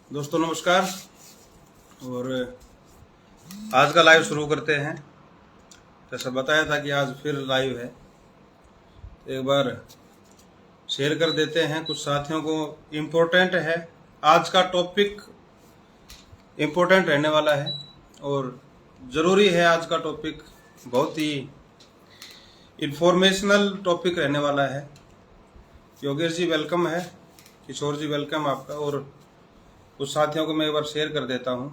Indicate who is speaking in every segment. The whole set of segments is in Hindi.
Speaker 1: दोस्तों नमस्कार। और आज का लाइव शुरू करते हैं। जैसा बताया था कि आज फिर लाइव है, तो एक बार शेयर कर देते हैं कुछ साथियों को। इम्पोर्टेंट है, आज का टॉपिक इम्पोर्टेंट रहने वाला है और ज़रूरी है। आज का टॉपिक बहुत ही इंफॉर्मेशनल टॉपिक रहने वाला है। योगेश जी वेलकम है, किशोर जी वेलकम आपका। और कुछ साथियों को मैं एक बार शेयर कर देता हूं।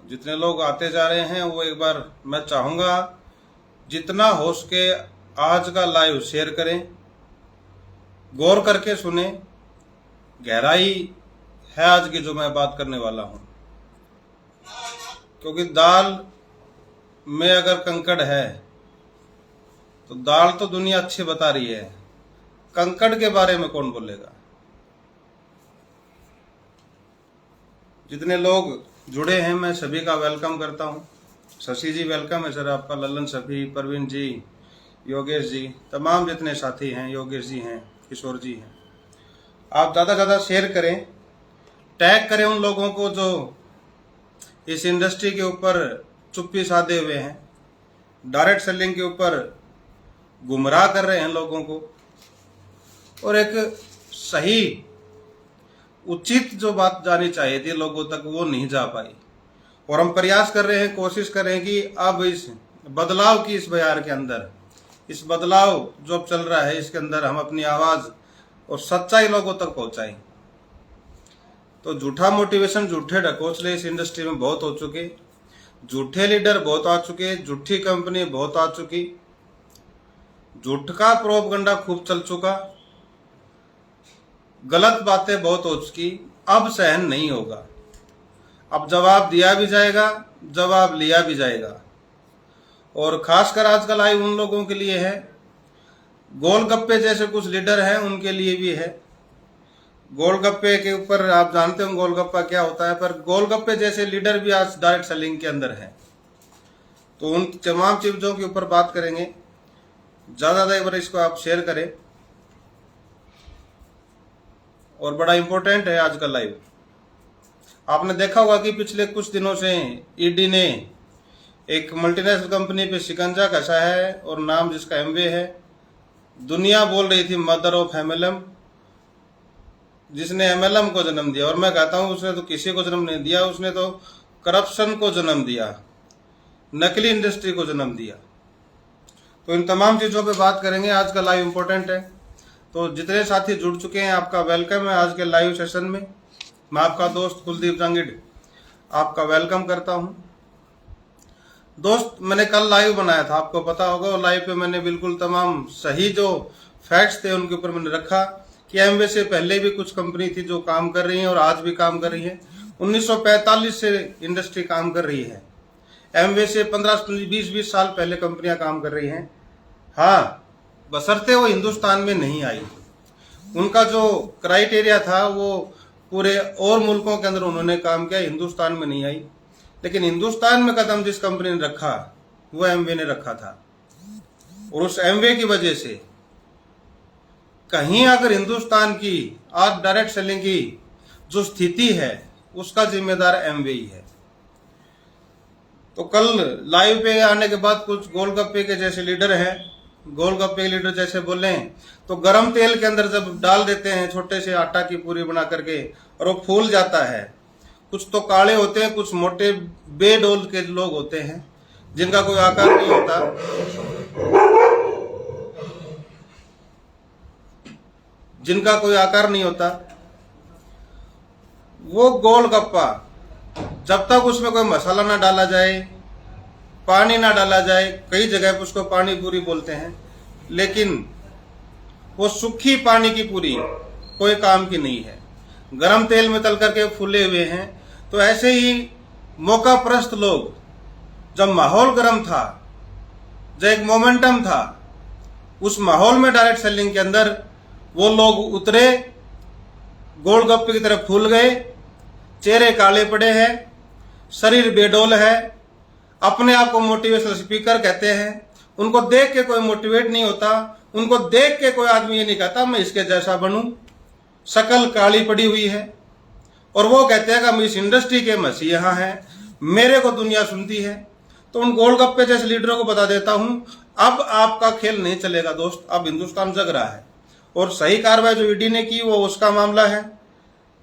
Speaker 1: जितने लोग आते जा रहे हैं वो एक बार मैं चाहूंगा जितना हो सके आज का लाइव शेयर करें, गौर करके सुने। गहराई है आज की जो मैं बात करने वाला हूं, क्योंकि दाल में अगर कंकड़ है तो दाल तो दुनिया अच्छी बता रही है, कंकड़ के बारे में कौन बोलेगा। जितने लोग जुड़े हैं मैं सभी का वेलकम करता हूं। शशि जी वेलकम है सर आपका, ललन सभी, परवीन जी, योगेश जी, तमाम जितने साथी हैं, योगेश जी हैं, किशोर जी हैं। आप ज़्यादा ज़्यादा शेयर करें, टैग करें उन लोगों को जो इस इंडस्ट्री के ऊपर चुप्पी साधे हुए हैं, डायरेक्ट सेलिंग के ऊपर गुमराह कर रहे हैं लोगों को, और एक सही उचित जो बात जानी चाहिए थी लोगों तक वो नहीं जा पाई। और हम प्रयास कर रहे हैं, कोशिश कर रहे हैं कि अब इस बदलाव की इस बयार के अंदर, इस बदलाव जो अब चल रहा है इसके अंदर हम अपनी आवाज़ और सच्चाई लोगों तक पहुंचाएं। तो झूठा मोटिवेशन, झूठे ढकोसले इस इंडस्ट्री में बहुत हो चुके, झूठे लीडर बहुत आ चुके, झूठी कंपनी बहुत आ चुकी, झूठ का प्रोपगंडा खूब चल चुका, गलत बातें बहुत हो चुकी। अब सहन नहीं होगा, अब जवाब दिया भी जाएगा, जवाब लिया भी जाएगा। और खासकर आज का लाइव उन लोगों के लिए है, गोलगप्पे जैसे कुछ लीडर हैं उनके लिए भी है। गोलगप्पे के ऊपर आप जानते हो गोलगप्पा क्या होता है, पर गोलगप्पे जैसे लीडर भी आज डायरेक्ट सेलिंग के अंदर है। तो उन तमाम चीजों के ऊपर बात करेंगे। ज्यादा एक बार इसको आप शेयर करें। और बड़ा इंपॉर्टेंट है आज का लाइव। आपने देखा होगा कि पिछले कुछ दिनों से ईडी ने एक मल्टीनेशनल कंपनी पे शिकंजा कसा है, और नाम जिसका एमवे है। दुनिया बोल रही थी मदर ऑफ एमएलएम, जिसने एमएलएम को जन्म दिया। और मैं कहता हूं उसने तो किसी को जन्म नहीं दिया, उसने तो करप्शन को जन्म दिया, नकली इंडस्ट्री को जन्म दिया। तो इन तमाम चीजों पे बात करेंगे। आज का लाइव इंपॉर्टेंट है, तो जितने साथी जुड़ चुके हैं आपका वेलकम है आज के लाइव सेशन में। मैं आपका दोस्त कुलदीप जांगिड़ आपका वेलकम करता हूं। दोस्त, मैंने कल लाइव बनाया था, आपको पता होगा। और लाइव पे मैंने बिल्कुल तमाम सही जो फैक्ट्स थे उनके ऊपर मैंने रखा कि एमवे से पहले भी कुछ कंपनी थी जो काम कर रही है और आज भी काम कर रही है। 1945 से इंडस्ट्री काम कर रही है। एमवे से 15-20 साल पहले कंपनियां काम कर रही हैं। हाँ, बशर्ते वो हिंदुस्तान में नहीं आई। उनका जो क्राइटेरिया था वो पूरे और मुल्कों के अंदर उन्होंने काम किया, हिंदुस्तान में नहीं आई। लेकिन हिंदुस्तान में कदम जिस कंपनी ने रखा वो एमवे ने रखा था। और उस एमवे की वजह से कहीं अगर हिंदुस्तान की आज डायरेक्ट सेलिंग की जो स्थिति है उसका जिम्मेदार एमवे ही है। तो कल लाइव पे आने के बाद कुछ गोलगप्पे के जैसे लीडर हैं, गोलगप्पे के लीडर जैसे बोले तो गरम तेल के अंदर जब डाल देते हैं छोटे से आटा की पूरी बना करके और वो फूल जाता है। कुछ तो काले होते हैं, कुछ मोटे बेडोल के लोग होते हैं जिनका कोई आकार नहीं होता, जिनका कोई आकार नहीं होता। वो गोलगप्पा जब तक उसमें कोई मसाला ना डाला जाए, पानी ना डाला जाए, कई जगह पर उसको पानी पूरी बोलते हैं, लेकिन वो सूखी पानी की पूरी कोई काम की नहीं है। गरम तेल में तल करके फूले हुए हैं। तो ऐसे ही मौका परस्त लोग, जब माहौल गर्म था, जब एक मोमेंटम था, उस माहौल में डायरेक्ट सेलिंग के अंदर वो लोग उतरे, गोलगप्पे की तरफ फूल गए, चेहरे काले पड़े हैं, शरीर बेडोल है, अपने आप को मोटिवेशनल स्पीकर कहते हैं, उनको देख के कोई मोटिवेट नहीं होता, उनको देख के कोई आदमी ये नहीं कहता मैं इसके जैसा बनूं। शकल काली पड़ी हुई है और वो कहते हैं कि हम इस इंडस्ट्री के मसीहा हैं, मेरे को दुनिया सुनती है। तो उन गोलगप्पे जैसे लीडरों को बता देता हूं, अब आपका खेल नहीं चलेगा दोस्त। अब हिंदुस्तान जग रहा है और सही कार्रवाई जो ईडी ने की वो उसका मामला है,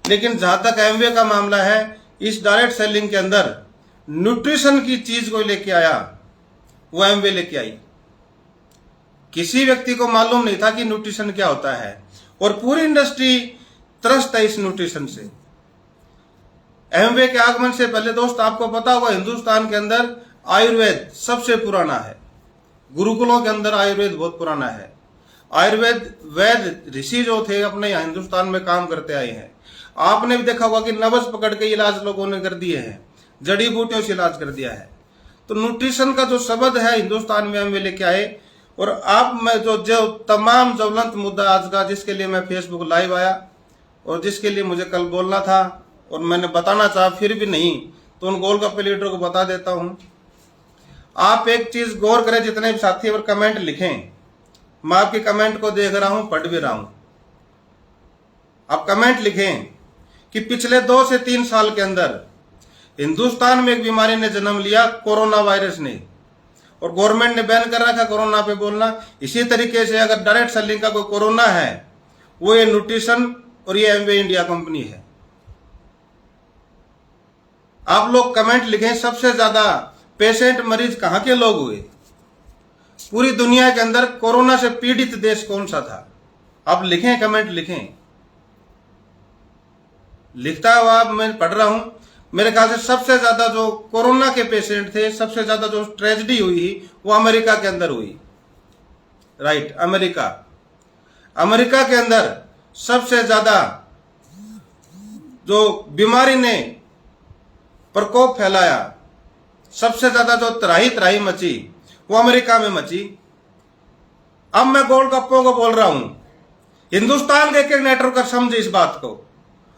Speaker 1: लेकिन जहां तक एमवे का मामला है, इस डायरेक्ट सेलिंग के अंदर न्यूट्रिशन की चीज को लेके आया वो एमवे लेके आई। किसी व्यक्ति को मालूम नहीं था कि न्यूट्रिशन क्या होता है और पूरी इंडस्ट्री त्रस्त है इस न्यूट्रिशन से। एमवे के आगमन से पहले दोस्त आपको पता होगा हिंदुस्तान के अंदर आयुर्वेद सबसे पुराना है। गुरुकुलों के अंदर आयुर्वेद बहुत पुराना है। आयुर्वेद वैद ऋषि जो थे अपने यहाँ हिंदुस्तान में काम करते आए हैं। आपने भी देखा होगा कि नवस पकड़ के इलाज लोगों ने कर दिए हैं, जड़ी बूटियों से इलाज कर दिया है। तो न्यूट्रिशन का जो शब्द है हिंदुस्तान में एमवे लेके आए। और आप में जो तमाम ज्वलंत मुद्दा आज का, जिसके लिए मैं फेसबुक लाइव आया और जिसके लिए मुझे कल बोलना था और मैंने बताना चाहा फिर भी नहीं, तो उन गोलगप्पे लीडरों को बता देता हूं। आप एक चीज गौर करें, जितने भी साथी अगर कमेंट लिखें, मैं आपके कमेंट को देख रहा हूं, पढ़ भी रहा हूं। आप कमेंट लिखें कि पिछले 2 से 3 साल के अंदर हिंदुस्तान में एक बीमारी ने जन्म लिया, कोरोना वायरस ने, और गवर्नमेंट ने बैन कर रखा कोरोना पे बोलना। इसी तरीके से अगर डायरेक्ट सेलिंग का कोई कोरोना है, वो ये न्यूट्रिशन और ये एमवे इंडिया कंपनी है। आप लोग कमेंट लिखें, सबसे ज्यादा पेशेंट मरीज कहां के लोग हुए? पूरी दुनिया के अंदर कोरोना से पीड़ित देश कौन सा था? आप लिखें, कमेंट लिखें। लिखता हुआ मैं पढ़ रहा हूं। मेरे ख्याल से सबसे ज्यादा जो कोरोना के पेशेंट थे, सबसे ज्यादा जो ट्रेजेडी हुई वो अमेरिका के अंदर हुई। राइट, अमेरिका के अंदर सबसे ज्यादा जो बीमारी ने प्रकोप फैलाया, सबसे ज्यादा जो त्राही मची वो अमेरिका में मची। अब मैं गोलगप्पों को बोल रहा हूं, हिंदुस्तान के एक नेटवर्क समझे इस बात को,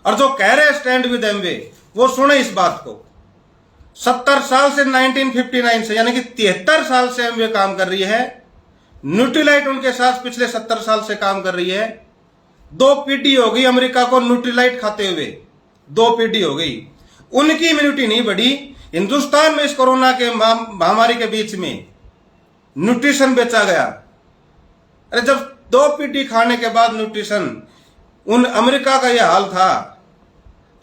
Speaker 1: और जो कह रहे स्टैंड विद एमवे वो सुने इस बात को। 70 साल से 1959 से, यानी कि 73 साल से एमवे काम कर रही है। न्यूट्रीलाइट उनके साथ पिछले 70 साल से काम कर रही है। 2 पीढ़ी हो गई अमेरिका को न्यूट्रीलाइट खाते हुए, 2 पीढ़ी हो गई। उनकी इम्यूनिटी नहीं बढ़ी। हिंदुस्तान में इस कोरोना के महामारी के बीच में न्यूट्रिशन बेचा गया। अरे जब 2 पीढ़ी खाने के बाद न्यूट्रिशन, उन अमेरिका का यह हाल था,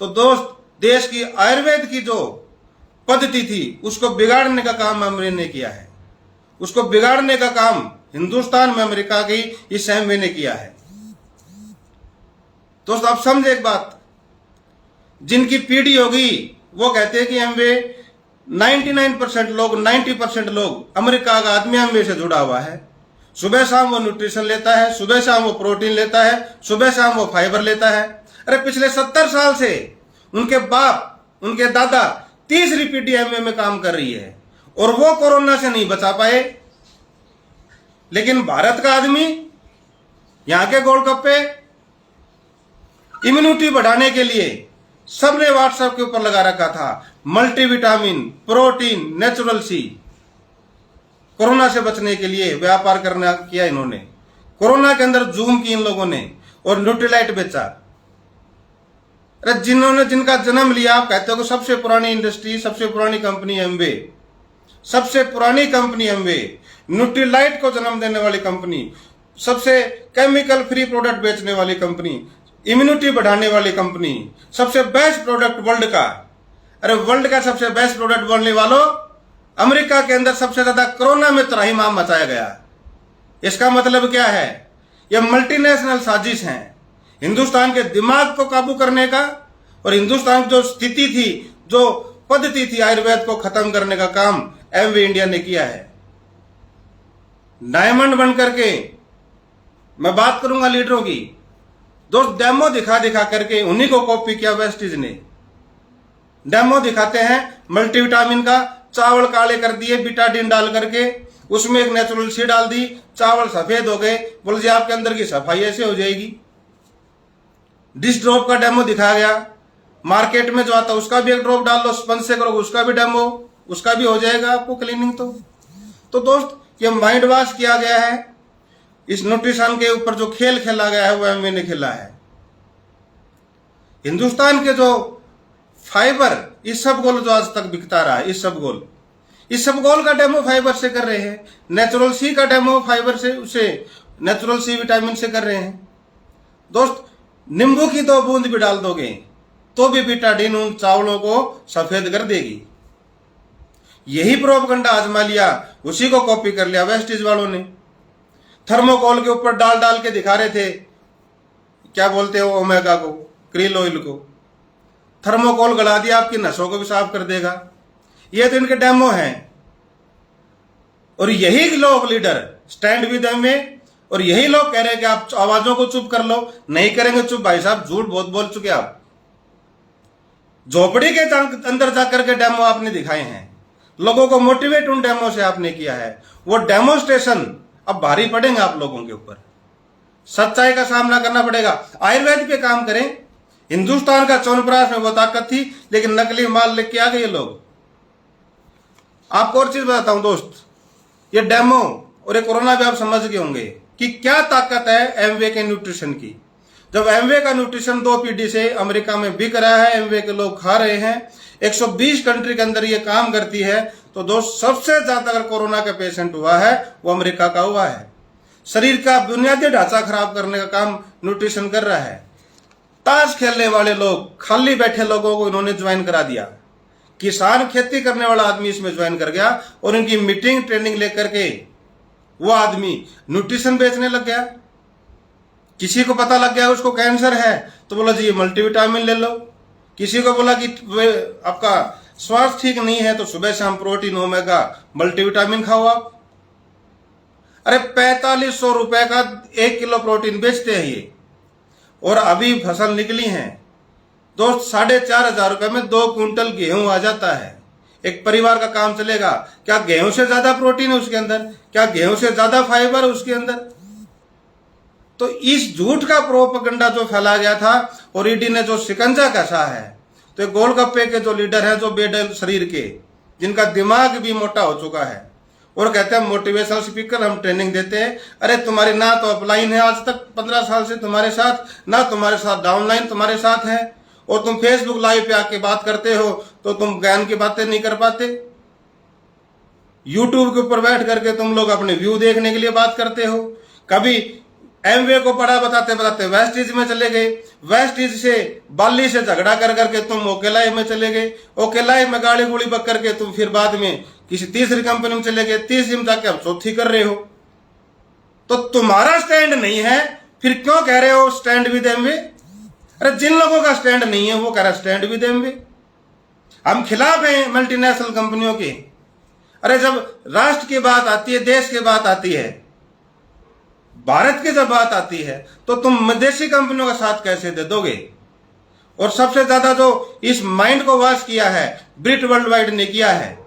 Speaker 1: तो दोस्त देश की आयुर्वेद की जो पद्धति थी उसको बिगाड़ने का काम अमेरिका ने किया है। उसको बिगाड़ने का काम हिंदुस्तान में अमेरिका की इस एमवे ने किया है। दोस्त आप समझे एक बात, जिनकी पीढ़ी होगी वो कहते हैं कि एमवे 99% लोग, 90% लोग, अमेरिका का आदमी एमवे से जुड़ा हुआ है। सुबह शाम वो न्यूट्रिशन लेता है, सुबह शाम वो प्रोटीन लेता है, सुबह शाम वो फाइबर लेता है। अरे पिछले 70 साल से उनके बाप, उनके दादा तीसरी पीढ़ी एमवे में काम कर रही है और वो कोरोना से नहीं बचा पाए। लेकिन भारत का आदमी, यहां के गोलगप्पे, इम्यूनिटी बढ़ाने के लिए सबने व्हाट्सएप के ऊपर लगा रखा था मल्टीविटामिन, प्रोटीन, नेचुरल सी। कोरोना से बचने के लिए व्यापार करना किया इन्होंने। कोरोना के अंदर जूम की इन लोगों ने और न्यूट्रीलाइट बेचा। अरे जिनका जन्म लिया, आप कहते हो कि सबसे पुरानी इंडस्ट्री, सबसे पुरानी कंपनी एमवे, सबसे पुरानी कंपनी एमवे, न्यूट्रीलाइट को जन्म देने वाली कंपनी, सबसे केमिकल फ्री प्रोडक्ट बेचने वाली कंपनी, इम्यूनिटी बढ़ाने वाली कंपनी, सबसे बेस्ट प्रोडक्ट वर्ल्ड का। अरे वर्ल्ड का सबसे बेस्ट प्रोडक्ट बनने वालों, अमेरिका के अंदर सबसे ज्यादा कोरोना में त्राहिमाम मचाया गया। इसका मतलब क्या है? यह मल्टीनेशनल साजिश है हिंदुस्तान के दिमाग को काबू करने का, और हिंदुस्तान की जो स्थिति थी, जो पद्धति थी आयुर्वेद को खत्म करने का काम एमवे इंडिया ने किया है। डायमंड बन करके मैं बात करूंगा लीडरों की। दोस्त डेमो दिखा करके उन्हीं को कॉपी किया वेस्टीज ने। डेमो दिखाते हैं मल्टीविटामिन का, चावल काले कर दिए बीटाडीन डाल करके, उसमें एक नेचुरल सी डाल दी, चावल सफेद हो गए, बोल जी आपके अंदर की सफाई ऐसे हो जाएगी। डिश ड्रॉप का डेमो दिखाया गया। मार्केट में जो आता है उसका भी एक ड्रॉप डाल लो, स्पंज से करो उसका भी डेमो, उसका भी हो जाएगा आपको क्लीनिंग। तो दोस्त ये माइंड वॉश किया गया है। इस न्यूट्रिशन के ऊपर जो खेल खेला गया है वो एमवे ने खेला है। हिंदुस्तान के जो फाइबर इसबगोल जो आज तक बिकता रहा है, इसबगोल का डेमो फाइबर से कर रहे हैं, नेचुरल सी का डेमो फाइबर से उसे नेचुरल सी विटामिन से कर रहे हैं। दोस्त, नींबू की 2 बूंद भी डाल दोगे तो भी बीटाडीन उन चावलों को सफेद कर देगी। यही प्रोपगंडा आजमा लिया, उसी को कॉपी कर लिया वेस्टीज वालों ने। थर्मोकोल के ऊपर डाल डाल के दिखा रहे थे, क्या बोलते हो, ओमेगा को, क्रिल ऑयल को। थर्मोकोल गला दिया, आपकी नसों को भी साफ कर देगा। ये तो इनके डेमो हैं। और यही लोग लीडर स्टैंड विद एमवे, और यही लोग कह रहे हैं कि आप आवाजों को चुप कर लो। नहीं करेंगे चुप भाई साहब, झूठ बहुत बोल चुके आप। झोपड़ी के अंदर जाकर के डेमो आपने दिखाए हैं, लोगों को मोटिवेट उन डेमो से आपने किया है। वो डेमोस्ट्रेशन अब भारी पड़ेंगे आप लोगों के ऊपर। सच्चाई का सामना करना पड़ेगा। आयुर्वेद पे काम करें। हिंदुस्तान का च्यवनप्राश में वो ताकत थी, लेकिन नकली माल लेके आ गए लोग। आपको और चीज बताता हूं दोस्त, ये डेमो और ये कोरोना भी आप समझ गए होंगे कि क्या ताकत है एमवे के न्यूट्रिशन की। जब एमवे का न्यूट्रिशन 2 पीढ़ी से अमेरिका में बिक रहा है, एमवे के लोग खा रहे हैं, 120 कंट्री के अंदर ये काम करती है, तो दोस्त सबसे ज्यादा अगर कोरोना का पेशेंट हुआ है वो अमेरिका का हुआ है। शरीर का बुनियादी ढांचा खराब करने का काम न्यूट्रिशन कर रहा है। ताश खेलने वाले लोग, खाली बैठे लोगों को इन्होंने ज्वाइन करा दिया। किसान खेती करने वाला आदमी इसमें ज्वाइन कर गया और इनकी मीटिंग ट्रेनिंग लेकर के वो आदमी न्यूट्रिशन बेचने लग गया। किसी को पता लग गया उसको कैंसर है तो बोला जी ये मल्टीविटामिन ले लो। किसी को बोला कि आपका स्वास्थ्य ठीक नहीं है तो सुबह शाम प्रोटीन, ओमेगा, मल्टीविटामिन खाओ आप। अरे 4500 रुपए का 1 किलो प्रोटीन बेचते हैं ये, और अभी फसल निकली है दोस्त 4,500 रुपए में 2 क्विंटल गेहूं आ जाता है। एक परिवार का काम चलेगा। क्या गेहूं से ज्यादा प्रोटीन है उसके अंदर? क्या गेहूं से ज्यादा फाइबर है उसके अंदर? तो इस झूठ का प्रोपगंडा जो फैला गया था और ईडी ने जो शिकंजा कसा है, तो ये गोलगप्पे के जो लीडर हैं, जो बेडल शरीर के, जिनका दिमाग भी मोटा हो चुका है, और कहते हैं मोटिवेशनल स्पीकर, हम ट्रेनिंग देते हैं। अरे तुम्हारी ना तो अपलाइन है आज तक 15 साल से तुम्हारे साथ, ना तुम्हारे साथ डाउनलाइन तुम्हारे साथ है, और तुम फेसबुक लाइव पे आके बात करते हो तो तुम ज्ञान की बातें नहीं कर पाते। यूट्यूब के ऊपर बैठ करके तुम लोग अपने व्यू देखने के लिए बात करते हो। कभी एमवे को पढ़ा बताते बताते वेस्टीज में चले गए, वेस्टीज से बाली से झगड़ा कर करके तुम ओकेलाई में चले गए, ओकेलाई में गाड़ी गुड़ी बक करके तुम फिर बाद में किसी तीसरी कंपनी में चले गए, तीसरी में जाके अब चौथी कर रहे हो। तो तुम्हारा स्टैंड नहीं है, फिर क्यों कह रहे हो स्टैंड विद एमवे? अरे जिन लोगों का स्टैंड नहीं है वो कह रहा है स्टैंड विद एमवे। हम खिलाफ हैं मल्टीनेशनल कंपनियों के। अरे जब राष्ट्र की बात आती है, देश की बात आती है, भारत की जब बात आती है, तो तुम विदेशी कंपनियों का साथ कैसे दे दोगे? और सबसे ज्यादा जो इस माइंड को वॉश किया है ब्रिट वर्ल्ड वाइड ने किया है।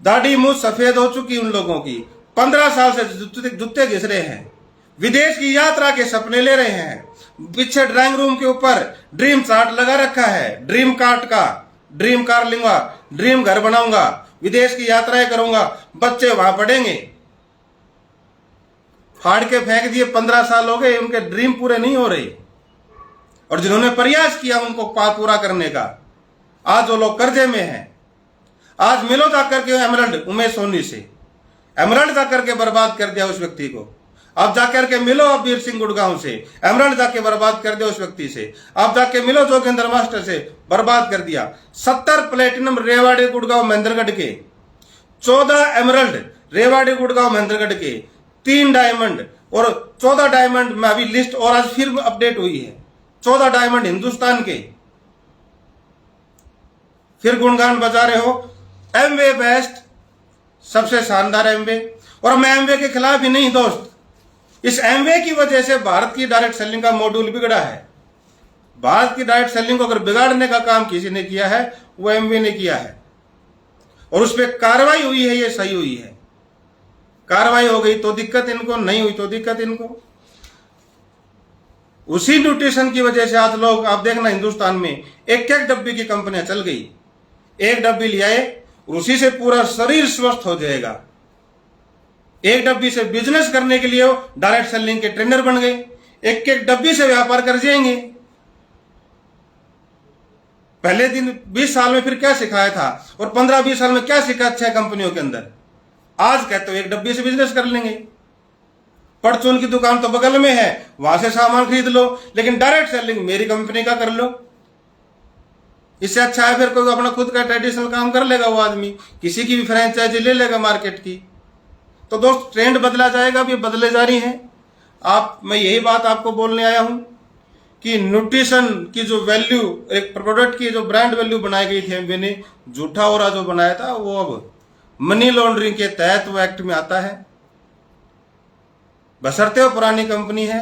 Speaker 1: दाढ़ी मुंह सफेद हो चुकी उन लोगों की, 15 साल से जूते घिस रहे हैं, विदेश की यात्रा के सपने ले रहे हैं, पीछे ड्राइंग रूम के ऊपर ड्रीम चार्ट लगा रखा है, ड्रीम कार्ट का, ड्रीम कार लूंगा, ड्रीम घर बनाऊंगा, विदेश की यात्राएं करूंगा, बच्चे वहां पढ़ेंगे। फाड़ के फेंक दिए, 15 साल हो गए, उनके ड्रीम पूरे नहीं हो रहे। और जिन्होंने प्रयास किया उनको पूरा करने का, आज वो लोग कर्जे में हैं। आज मिलो जाकर के एमरल्ड, उमेश सोनी से एमरल्ड जाकर के बर्बाद कर दिया उस व्यक्ति को। अब जाकर के मिलो अब वीर सिंह गुड़गांव से, एमरल्ड जाके बर्बाद कर दिया उस व्यक्ति से। अब जाके मिलो जोगिंदर मास्टर से, बर्बाद कर दिया। 70 प्लेटिनम रेवाड़ी गुड़गांव महेंद्रगढ़ के, 14 एमरल्ड रेवाड़ी गुड़गांव महेंद्रगढ़ के, 3 डायमंड और 14 डायमंड में अभी लिस्ट और आज फिर अपडेट हुई है, 14 डायमंड हिंदुस्तान के। फिर गुणगान बजा रहे हो एमवे बेस्ट, सबसे शानदार एमवे। और मैं एमवे के खिलाफ ही नहीं दोस्त, इस एमवे की वजह से भारत की डायरेक्ट सेलिंग का मॉड्यूल बिगड़ा है। भारत की डायरेक्ट सेलिंग को अगर बिगाड़ने का काम किसी ने किया है वो एमवे ने किया है, और उस पर कार्रवाई हुई है, ये सही हुई है। कार्रवाई हो गई तो दिक्कत इनको, नहीं हुई तो दिक्कत इनको। उसी न्यूट्रिशन की वजह से आज लोग, आप देखना हिंदुस्तान में एक एक डब्बी की कंपनियां चल गई। एक डब्बी ले आए, उसी से पूरा शरीर स्वस्थ हो जाएगा। एक डब्बी से बिजनेस करने के लिए वो डायरेक्ट सेलिंग के ट्रेनर बन गए, एक एक डब्बी से व्यापार कर जाएंगे। पहले दिन 20 साल में फिर क्या सिखाया था और 15-20 साल में क्या सीखा 6 कंपनियों के अंदर। आज कहते हो एक डब्बी से बिजनेस कर लेंगे, परचून की दुकान तो बगल में है, वहां से सामान खरीद लो, लेकिन डायरेक्ट सेलिंग मेरी कंपनी का कर लो। इससे अच्छा है फिर कोई अपना खुद का ट्रेडिशनल काम कर लेगा, वो आदमी किसी की भी फ्रेंचाइजी ले लेगा मार्केट की। तो दोस्त ट्रेंड बदला जाएगा, अब ये बदले जा रही है। मैं यही बात आपको बोलने आया हूं कि न्यूट्रिशन की जो वैल्यू, एक प्रोडक्ट की जो ब्रांड वैल्यू बनाई गई थी एमवे ने, झूठा ओरा जो बनाया था, वो अब मनी लॉन्ड्रिंग के तहत वो एक्ट में आता है। बशर्ते वो पुरानी कंपनी है,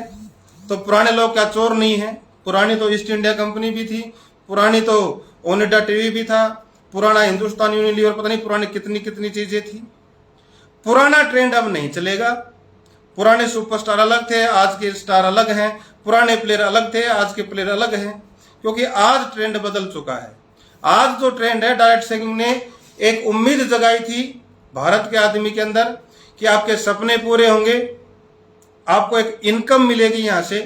Speaker 1: तो पुराने लोग क्या चोर नहीं है? पुरानी तो ईस्ट इंडिया कंपनी भी थी, पुरानी तो ओनिडा टीवी भी था, पुराना हिंदुस्तान यूनिलीवर, पता नहीं पुरानी कितनी कितनी चीजें थी। पुराना ट्रेंड अब नहीं चलेगा। पुराने सुपरस्टार अलग थे, आज के स्टार अलग हैं। पुराने प्लेयर अलग थे, आज के प्लेयर अलग हैं, क्योंकि आज ट्रेंड बदल चुका है। आज जो ट्रेंड है, डायरेक्ट सेलिंग ने एक उम्मीद जगाई थी भारत के आदमी के अंदर कि आपके सपने पूरे होंगे, आपको एक इनकम मिलेगी यहां से।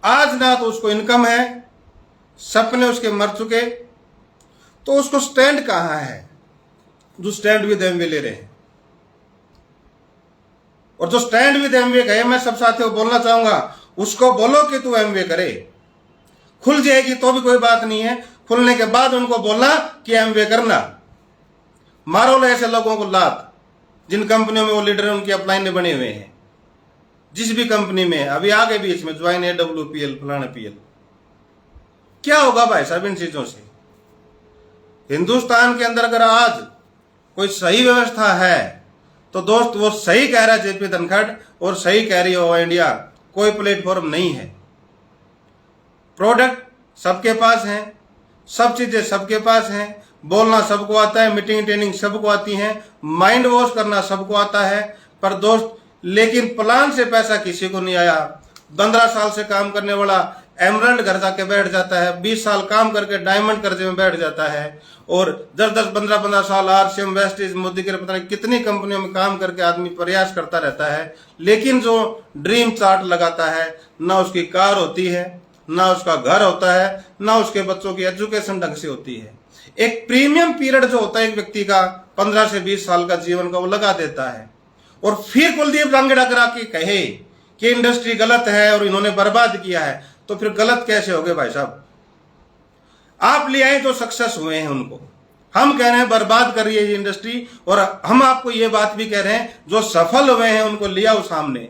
Speaker 1: आज ना तो उसको इनकम है, सपने उसके मर चुके, तो उसको स्टैंड कहां है जो स्टैंड विद एमवे ले रहे हैं। और जो स्टैंड विद एमवे कहे, मैं सब साथियों को बोलना चाहूंगा, उसको बोलो कि तू एमवे करे। खुल जाएगी तो भी कोई बात नहीं है, खुलने के बाद उनको बोलना कि एमवे करना। मारो लो ऐसे लोगों को लात, जिन कंपनियों में वो लीडर उनकी अपलाइन में बने हुए हैं, जिस भी कंपनी में है। अभी आगे भी इसमें ज्वाइन है WPL फलाना PL। क्या होगा भाई साहब इन चीजों से? हिंदुस्तान के अंदर अगर आज कोई सही व्यवस्था है तो दोस्त वो सही कह रहा है JP धनखड़, और सही कह रही है इंडिया, कोई प्लेटफॉर्म नहीं है। प्रोडक्ट सबके पास है, सब चीजें सबके पास हैं, बोलना सबको आता है, मीटिंग ट्रेनिंग सबको आती है, माइंड वॉश करना सबको आता है। पर दोस्त लेकिन प्लान से पैसा किसी को नहीं आया। 15 साल से काम करने वाला एमरल्ड घर जाके बैठ जाता है, 20 साल काम करके डायमंड कर्जे में बैठ जाता है, और 10-10, 15-15 साल RCM, वेस्टेज, मोदी के पता नहीं कितनी कंपनियों में काम करके आदमी प्रयास करता रहता है, लेकिन जो ड्रीम चार्ट लगाता है, ना उसकी कार होती है, ना उसका घर होता है, ना उसके बच्चों की एजुकेशन ढंग से होती है। एक प्रीमियम पीरियड जो होता है एक व्यक्ति का 15 से 20 साल का जीवन का, वो लगा देता है, और फिर कुलदीप रांगड़ा करा के कहे कि इंडस्ट्री गलत है और इन्होंने बर्बाद किया है, तो फिर गलत कैसे हो गए भाई साहब? आप ले आए जो सक्सेस हुए हैं उनको, हम कह रहे हैं बर्बाद कर रही है ये इंडस्ट्री, और हम आपको ये बात भी कह रहे हैं जो सफल हुए हैं उनको ले आओ सामने,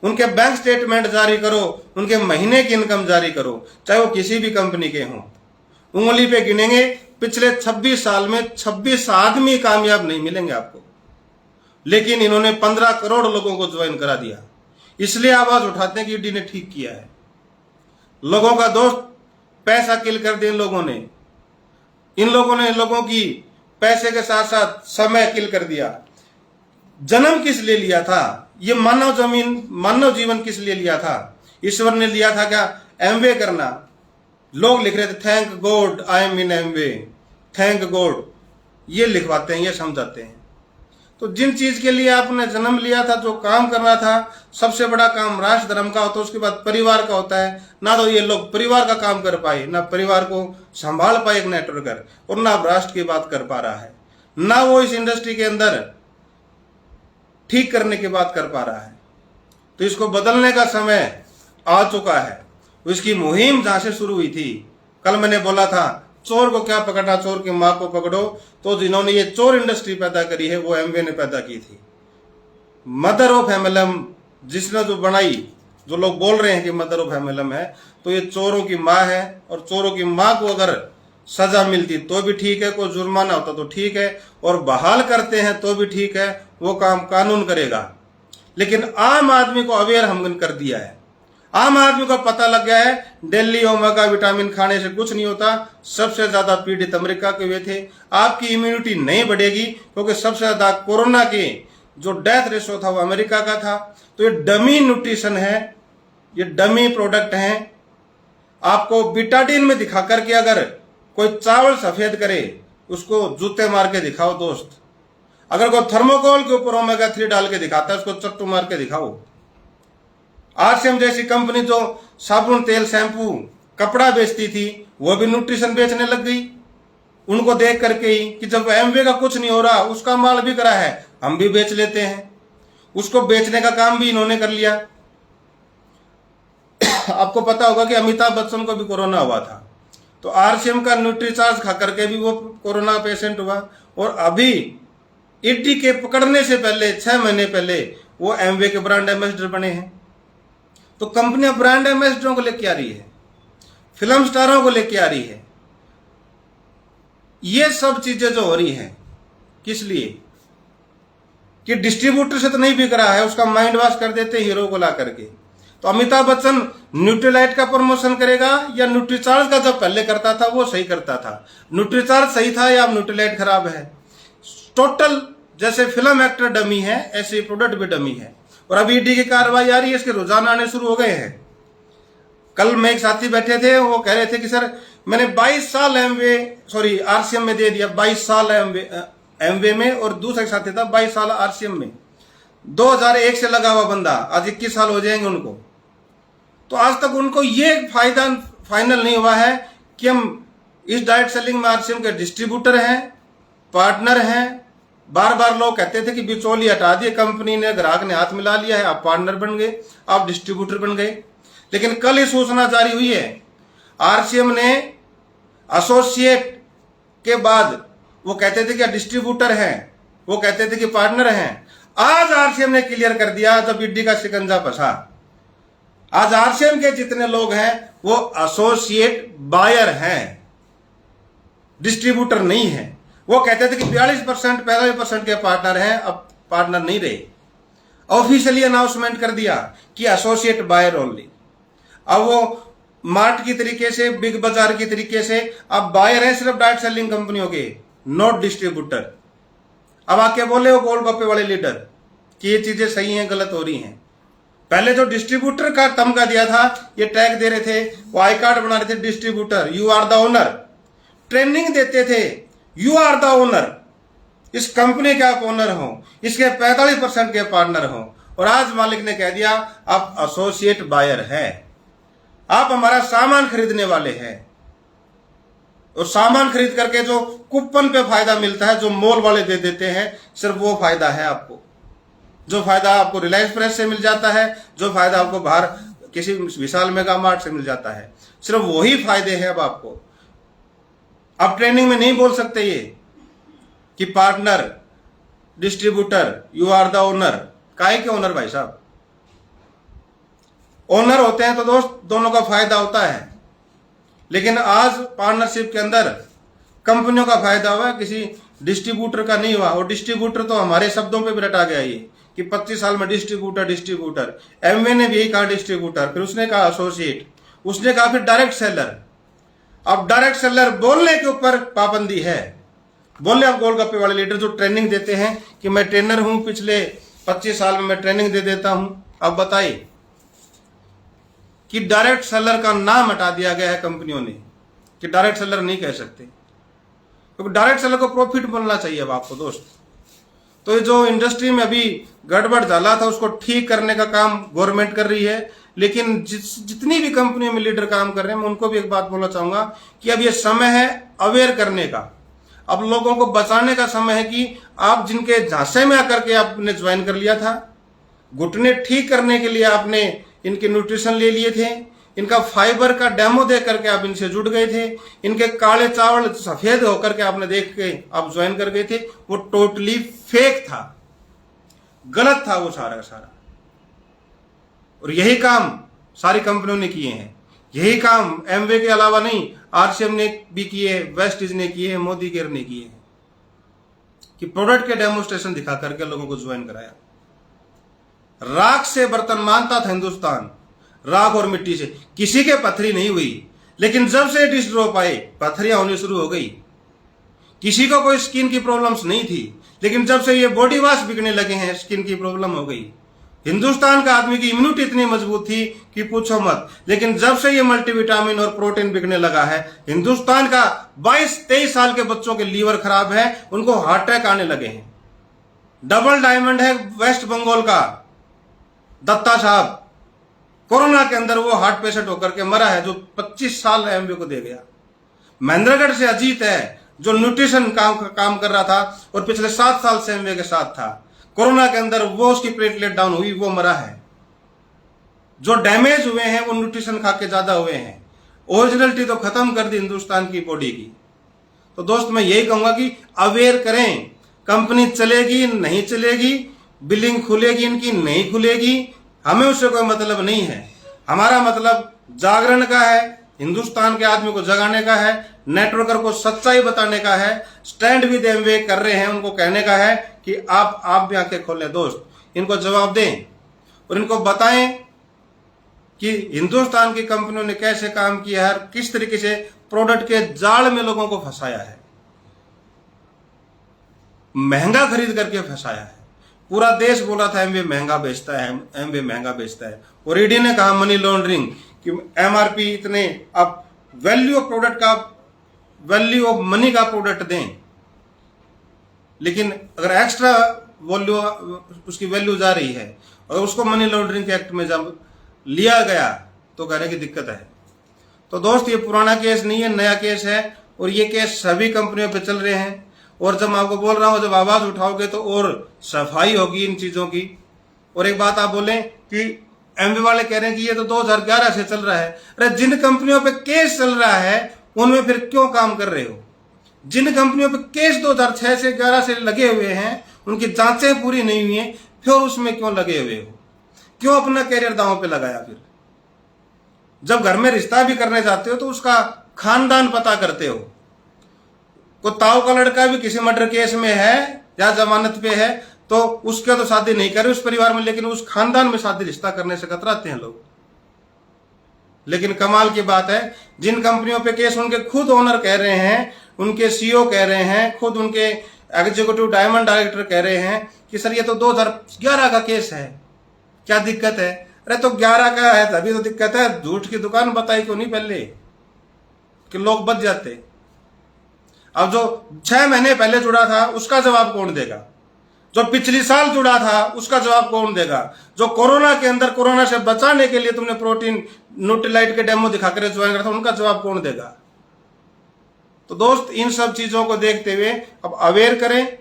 Speaker 1: उनके बैंक स्टेटमेंट जारी करो, उनके महीने की इनकम जारी करो, चाहे वो किसी भी कंपनी के हों। उंगली पे गिनेंगे पिछले 26 साल में 26 आदमी कामयाब नहीं मिलेंगे आपको, लेकिन इन्होंने 15 करोड़ लोगों को ज्वाइन करा दिया। इसलिए आवाज उठाते हैं कि ईडी ने ठीक किया है। लोगों का दोस्त पैसा किल कर दिया इन लोगों ने लोगों की पैसे के साथ साथ समय किल कर दिया। जन्म किस लिए लिया था? ये मानव जीवन किस लिए लिया था? ईश्वर ने लिया था क्या? एमवे करना। लोग लिख रहे थे thank God I am in Amway, thank God, ये लिखवाते हैं, ये समझाते हैं। तो जिन चीज के लिए आपने जन्म लिया था, जो काम करना था, सबसे बड़ा काम राष्ट्र धर्म का होता है, उसके बाद परिवार का होता है। ना तो ये लोग परिवार का काम कर पाए, ना परिवार को संभाल पाए एक नेटवर्कर, और ना राष्ट्र की बात कर पा रहा है, ना वो इस इंडस्ट्री के अंदर ठीक करने की बात कर पा रहा है। तो इसको बदलने का समय आ चुका है। इसकी मुहिम जहां से शुरू हुई थी, कल मैंने बोला था चोर को क्या पकड़ना, चोर की मां को पकड़ो। तो जिन्होंने ये चोर इंडस्ट्री पैदा करी है वो एमवे ने पैदा की थी। मदर ऑफ एमएलएम जिसने जो बनाई, जो लोग बोल रहे हैं कि मदर ऑफ एमएलएम है, तो ये चोरों की मां है। और चोरों की मां को अगर सजा मिलती तो भी ठीक है, कोई जुर्माना होता तो ठीक है, और बहाल करते हैं तो भी ठीक है, वो काम कानून करेगा। लेकिन आम आदमी को अवेयर हमने कर दिया है। आम आदमी को पता लग गया है डेली ओमेगा विटामिन खाने से कुछ नहीं होता। सबसे ज्यादा पीड़ित अमेरिका के हुए थे। आपकी इम्यूनिटी नहीं बढ़ेगी, क्योंकि सबसे ज्यादा कोरोना के जो डेथ रेशो था वो अमेरिका का था। तो ये डमी न्यूट्रिशन है, ये डमी प्रोडक्ट है। आपको बिटाडीन में दिखा करके अगर कोई चावल सफेद करे, उसको जूते मार के दिखाओ दोस्त। अगर कोई थर्मोकोल के ऊपर ओमेगा 3 डाल के दिखाता है, उसको चट्टू मार के दिखाओ। आरसीएम जैसी कंपनी जो साबुन, तेल, शैम्पू, कपड़ा बेचती थी, वो भी न्यूट्रिशन बेचने लग गई। उनको देख करके ही कि जब एमवे का कुछ नहीं हो रहा, उसका माल बिक रहा है, हम भी बेच लेते हैं। उसको बेचने का काम भी इन्होंने कर लिया। आपको पता होगा कि अमिताभ बच्चन को भी कोरोना हुआ था, तो आरसीएम का न्यूट्रीचार्ज खा करके भी वो कोरोना पेशेंट हुआ। और अभी ईडी के पकड़ने से पहले 6 महीने पहले वो एमवे के ब्रांड एम्बेसडर बने हैं। तो कंपनियां ब्रांड एम्बेसडरों को लेके आ रही है, फिल्म स्टारों को लेके आ रही है। ये सब चीजें जो हो रही हैं, किस लिए? कि डिस्ट्रीब्यूटर से तो नहीं बिक रहा है, उसका माइंड वॉश कर देते हीरो को ला करके। तो अमिताभ बच्चन न्यूट्रीलाइट का प्रमोशन करेगा या न्यूट्रीचार्ज का जब पहले करता था वो सही करता था? न्यूट्रीचार्ज सही था या न्यूट्रीलाइट खराब है? टोटल जैसे फिल्म एक्टर डमी है, ऐसे प्रोडक्ट भी डमी है। और अभी ईडी की कार्रवाई आ रही है, इसके रुझान आने शुरू हो गए हैं। कल में एक साथी बैठे थे, वो कह रहे थे कि सर मैंने 22 साल आरसीएम में दे दिया, 22 साल एमवे में, और दूसरा साथी था 22 साल आरसीएम में। 2001 से लगा हुआ बंदा, आज 21 साल हो जाएंगे उनको। तो आज तक उनको ये फायदा फाइनल नहीं हुआ है कि हम इस डायरेक्ट सेलिंग में आरसीएम के डिस्ट्रीब्यूटर हैं, पार्टनर हैं। बार बार लोग कहते थे कि बिचौली हटा दिए, कंपनी ने, ग्राहक ने हाथ मिला लिया है, आप पार्टनर बन गए, आप डिस्ट्रीब्यूटर बन गए। लेकिन कल ये सूचना जारी हुई है, आरसीएम ने एसोसिएट के बाद वो कहते थे कि डिस्ट्रीब्यूटर हैं, वो कहते थे कि पार्टनर हैं। आज आरसीएम ने क्लियर कर दिया, जब ईडी का शिकंजा फंसा, आज आरसीएम के जितने लोग हैं वो एसोसिएट बायर हैं, डिस्ट्रीब्यूटर नहीं है। वो कहते थे कि 45% के पार्टनर हैं, अब पार्टनर नहीं रहे। ऑफिशियली अनाउंसमेंट कर दिया कि एसोसिएट बायर ओनली। अब वो मार्ट की तरीके से, बिग बाजार की तरीके से अब बायर है सिर्फ डायरेक्ट सेलिंग कंपनियों के, नॉट डिस्ट्रीब्यूटर। अब आके बोले वो गोलगप्पे वाले लीडर कि ये चीजें सही हैं, गलत हो रही हैं। पहले जो डिस्ट्रीब्यूटर का तमगा दिया था, ये टैग दे रहे थे, वो आई कार्ड बना रहे थे, distributor you are the owner. Training देते थे, यू आर द ओनर, इस कंपनी के आप ओनर हो, इसके 45% के पार्टनर हो। और आज मालिक ने कह दिया आप एसोसिएट बायर है, आप हमारा सामान खरीदने वाले हैं। और सामान खरीद करके जो कूपन पे फायदा मिलता है, जो मॉल वाले दे देते हैं, सिर्फ वो फायदा है आपको। जो फायदा आपको रिलायंस फ्रेश से मिल जाता है, जो फायदा आपको बाहर किसी विशाल मेगा मार्ट से मिल जाता है, सिर्फ वही फायदे हैं अब आपको। आप ट्रेनिंग में नहीं बोल सकते ये कि partner, distributor, you are the owner. काहे के ओनर भाई साहब? ओनर होते हैं तो दोस्त दोनों का फायदा होता है। लेकिन आज पार्टनरशिप के अंदर कंपनियों का फायदा हुआ, किसी डिस्ट्रीब्यूटर का नहीं हुआ। और डिस्ट्रीब्यूटर तो हमारे शब्दों पे भी रटा गया ये कि 25 साल में डिस्ट्रीब्यूटर। एमवे ने भी यही कहा डिस्ट्रीब्यूटर, फिर उसने कहा एसोसिएट, उसने कहा फिर डायरेक्ट सेलर। अब डायरेक्ट सेलर बोलने के ऊपर पाबंदी है। बोले अब गोलगप्पे वाले लीडर जो ट्रेनिंग देते हैं कि मैं ट्रेनर हूं, पिछले 25 साल में मैं ट्रेनिंग दे देता हूं। अब बताइए कि डायरेक्ट सेलर का नाम हटा दिया गया है कंपनियों ने कि डायरेक्ट सेलर नहीं कह सकते, क्योंकि डायरेक्ट सेलर को प्रॉफिट मिलना चाहिए अब आपको दोस्त। तो ये जो इंडस्ट्री में अभी गड़बड़ डाला था, उसको ठीक करने का काम गवर्नमेंट कर रही है। लेकिन जितनी भी कंपनियों में लीडर काम कर रहे हैं, मैं उनको भी एक बात बोलना चाहूंगा कि अब ये समय है अवेयर करने का, अब लोगों को बचाने का समय है। कि आप जिनके झांसे में आकर के आपने ज्वाइन कर लिया था, घुटने ठीक करने के लिए आपने इनके न्यूट्रिशन ले लिए थे, इनका फाइबर का डेमो दे करके आप इनसे जुड़ गए थे, इनके काले चावल सफेद होकर के आपने देख के आप ज्वाइन कर गए थे, वो टोटली फेक था, गलत था वो सारा का सारा। और यही काम सारी कंपनियों ने किए हैं। यही काम एमवे के अलावा नहीं, आरसीएम ने भी किए, वेस्टीज ने किए, मोदी केयर ने किए हैं कि प्रोडक्ट के डेमोस्ट्रेशन दिखा करके लोगों को ज्वाइन कराया। राख से बर्तन मानता था हिंदुस्तान, राख और मिट्टी से। किसी के पथरी नहीं हुई, लेकिन जब से डिश ड्रॉप आए पथरियां होनी शुरू हो गई। किसी को कोई स्किन की प्रॉब्लम्स नहीं थी, लेकिन जब से ये बॉडी वॉश बिकने लगे हैं, स्किन की प्रॉब्लम हो गई। हिंदुस्तान का आदमी की इम्यूनिटी इतनी मजबूत थी कि पूछो मत। लेकिन जब से ये मल्टीविटामिन और प्रोटीन बिकने लगा है, हिंदुस्तान का 22-23 साल के बच्चों के लीवर खराब है, उनको हार्ट अटैक आने लगे हैं। डबल डायमंड है वेस्ट बंगाल का दत्ता साहब, कोरोना के अंदर वो हार्ट पेशेंट होकर के मरा है, जो 25 साल एमवे को दे गया। महेंद्रगढ़ से अजीत है, जो न्यूट्रिशन काम कर रहा था और पिछले 7 साल से एमवे के साथ था, कोरोना के अंदर वो उसकी प्लेटलेट डाउन हुई, वो मरा है। जो डैमेज हुए हैं वो न्यूट्रिशन खा के ज्यादा हुए हैं। ओरिजिनलिटी तो खत्म कर दी हिंदुस्तान की बॉडी की। तो दोस्त मैं यही कहूंगा कि अवेयर करें, कंपनी चलेगी नहीं चलेगी, बिलिंग खुलेगी इनकी नहीं खुलेगी, हमें उससे कोई मतलब नहीं है। हमारा मतलब जागरण का है, हिंदुस्तान के आदमी को जगाने का है, नेटवर्कर को सच्चाई बताने का है, स्टैंड भी वे कर रहे हैं, उनको कहने का है कि आप भी आंखें खोलें दोस्त, इनको जवाब दें और इनको बताएं कि हिंदुस्तान की कंपनियों ने कैसे काम किया है, किस तरीके से प्रोडक्ट के जाल में लोगों को फंसाया है, महंगा खरीद करके फंसाया है। पूरा देश बोला था एमवे महंगा बेचता है, एमवे महंगा बेचता है, और ईडी ने कहा मनी लॉन्ड्रिंग कि एमआरपी इतने, आप वैल्यू ऑफ प्रोडक्ट का, वैल्यू ऑफ मनी का प्रोडक्ट दें, लेकिन अगर एक्स्ट्रा वैल्यू उसकी वैल्यू जा रही है और उसको मनी लॉन्ड्रिंग के एक्ट में जब लिया गया तो कहने की दिक्कत है। तो दोस्त ये पुराना केस नहीं है, नया केस है, और ये केस सभी कंपनियों पे चल रहे हैं। और जब मैं आपको बोल रहा हूं, जब आवाज उठाओगे तो और सफाई होगी इन चीजों की। और एक बात आप बोलें कि एमवे वाले कह रहे हैं कि ये तो 2011 से चल रहा है। अरे जिन कंपनियों पे केस चल रहा है उनमें फिर क्यों काम कर रहे हो? जिन कंपनियों पे केस 2006 से 11 से लगे हुए हैं, उनकी जांचें पूरी नहीं हुई हैं, फिर उसमें क्यों लगे हुए हो? क्यों अपना कैरियर दांव पे लगाया? फिर जब घर में रिश्ता भी करने जाते हो तो उसका खानदान पता करते हो। कोई ताऊ का लड़का भी किसी मर्डर केस में है या जमानत पे है तो उसके तो शादी नहीं करे उस परिवार में, लेकिन उस खानदान में शादी रिश्ता करने से कतराते हैं लोग। लेकिन कमाल की बात है, जिन कंपनियों पे केस उनके खुद ओनर कह रहे हैं, उनके सीईओ कह रहे हैं, खुद उनके एग्जीक्यूटिव डायमंड डायरेक्टर कह रहे हैं कि सर ये तो 2011 का केस है, क्या दिक्कत है? अरे तो 11 का है तभी तो दिक्कत है। झूठ की दुकान बताई क्यों नहीं पहले कि लोग बच जाते? अब जो 6 महीने पहले जुड़ा था उसका जवाब कौन देगा? जो पिछली साल जुड़ा था उसका जवाब कौन देगा? जो कोरोना के अंदर कोरोना से बचाने के लिए तुमने प्रोटीन न्यूट्रीलाइट के डेमो दिखाकर ज्वाइन करा था, उनका जवाब कौन देगा? तो दोस्त इन सब चीजों को देखते हुए अब अवेयर करें,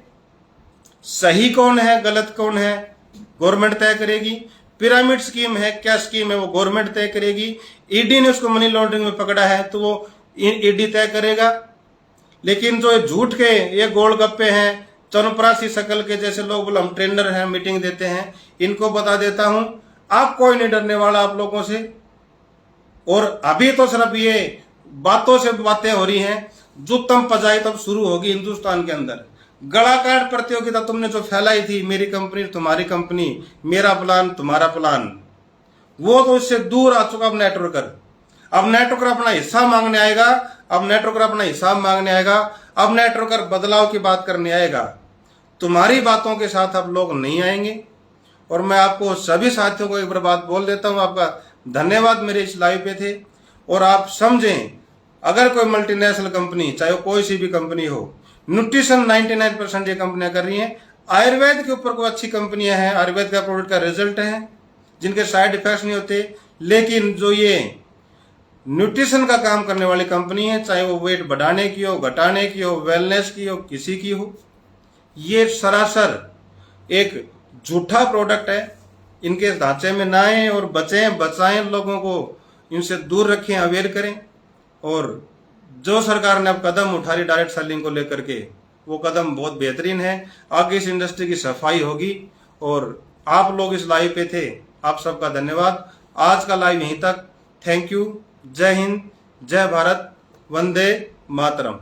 Speaker 1: सही कौन है गलत कौन है गवर्नमेंट तय करेगी। पिरामिड स्कीम है, क्या स्कीम है वो गवर्नमेंट तय करेगी। ईडी ने उसको मनी लॉन्ड्रिंग में पकड़ा है तो वो ईडी तय करेगा। लेकिन जो झूठ के ये गोलगप्पे हैं, चौनपरासी शकल के जैसे लोग बोले हम ट्रेनर हैं, मीटिंग देते हैं, इनको बता देता हूं आप कोई नहीं डरने वाला आप लोगों से। और अभी तो सिर्फ ये बातों से बातें हो रही हैं, जुत्तम पजाई तब शुरू होगी हिंदुस्तान के अंदर। गलाकाट प्रतियोगिता तुमने जो फैलाई थी, मेरी कंपनी तुम्हारी कंपनी, मेरा प्लान तुम्हारा प्लान, वो तो इससे दूर आ चुका। अब नेटवर्कर अपना हिस्सा मांगने आएगा, अब नेटवर्कर अपना हिसाब मांगने आएगा, अब नेटवर्कर बदलाव की बात करने आएगा। तुम्हारी बातों के साथ अब लोग नहीं आएंगे। और मैं आपको सभी साथियों को एक बार बात बोल देता हूं, आपका धन्यवाद मेरे इस लाइव पे थे। और आप समझें, अगर कोई मल्टीनेशनल कंपनी, चाहे वो कोई सी भी कंपनी हो, न्यूट्रिशन 99% ये कंपनियां कर रही हैं। आयुर्वेद के ऊपर कोई अच्छी कंपनियां हैं, आयुर्वेद का प्रोडक्ट का रिजल्ट है, जिनके साइड इफेक्ट्स नहीं होते। लेकिन जो ये न्यूट्रिशन का काम करने वाली कंपनी है, चाहे वो वेट बढ़ाने की हो, घटाने की हो, वेलनेस की हो, किसी की हो, ये सरासर एक झूठा प्रोडक्ट है। इनके ढांचे में ना आए और बचाएं लोगों को, इनसे दूर रखें, अवेयर करें। और जो सरकार ने अब कदम उठा रही डायरेक्ट सेलिंग को लेकर के, वो कदम बहुत बेहतरीन है। आगे इस इंडस्ट्री की सफाई होगी। और आप लोग इस लाइव पे थे, आप सबका धन्यवाद। आज का लाइव यहीं तक। Thank you. जय हिंद, जय भारत, वंदे मातरम।